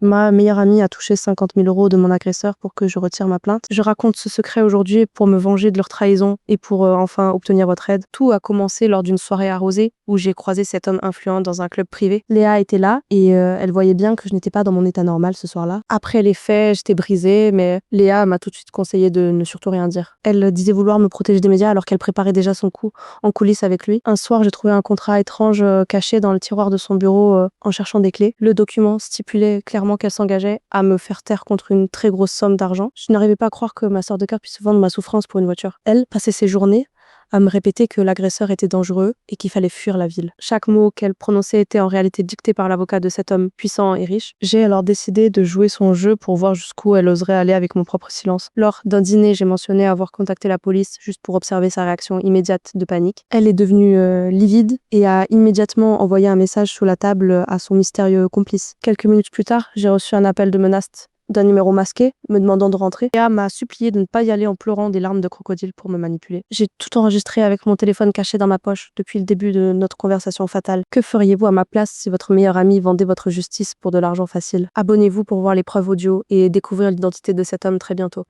Ma meilleure amie a touché 50 000 € de mon agresseur pour que je retire ma plainte. Je raconte ce secret aujourd'hui pour me venger de leur trahison et pour enfin obtenir votre aide. Tout a commencé lors d'une soirée arrosée où j'ai croisé cet homme influent dans un club privé. Léa était là et elle voyait bien que je n'étais pas dans mon état normal ce soir-là. Après les faits, j'étais brisée, mais Léa m'a tout de suite conseillé de ne surtout rien dire. Elle disait vouloir me protéger des médias alors qu'elle préparait déjà son coup en coulisses avec lui. Un soir, j'ai trouvé un contrat étrange caché dans le tiroir de son bureau en cherchant des clés. Le document stipulait clairement qu'elle s'engageait à me faire taire contre une très grosse somme d'argent. Je n'arrivais pas à croire que ma sœur de cœur puisse vendre ma souffrance pour une voiture. Elle passait ses journées à me répéter que l'agresseur était dangereux et qu'il fallait fuir la ville. Chaque mot qu'elle prononçait était en réalité dicté par l'avocat de cet homme puissant et riche. J'ai alors décidé de jouer son jeu pour voir jusqu'où elle oserait aller avec mon propre silence. Lors d'un dîner, j'ai mentionné avoir contacté la police juste pour observer sa réaction immédiate de panique. Elle est devenue livide et a immédiatement envoyé un message sous la table à son mystérieux complice. Quelques minutes plus tard, j'ai reçu un appel de menace d'un numéro masqué me demandant de rentrer. Léa m'a supplié de ne pas y aller en pleurant des larmes de crocodile pour me manipuler. J'ai tout enregistré avec mon téléphone caché dans ma poche depuis le début de notre conversation fatale. Que feriez-vous à ma place si votre meilleur ami vendait votre justice pour de l'argent facile? Abonnez-vous pour voir les preuves audio et découvrir l'identité de cet homme très bientôt.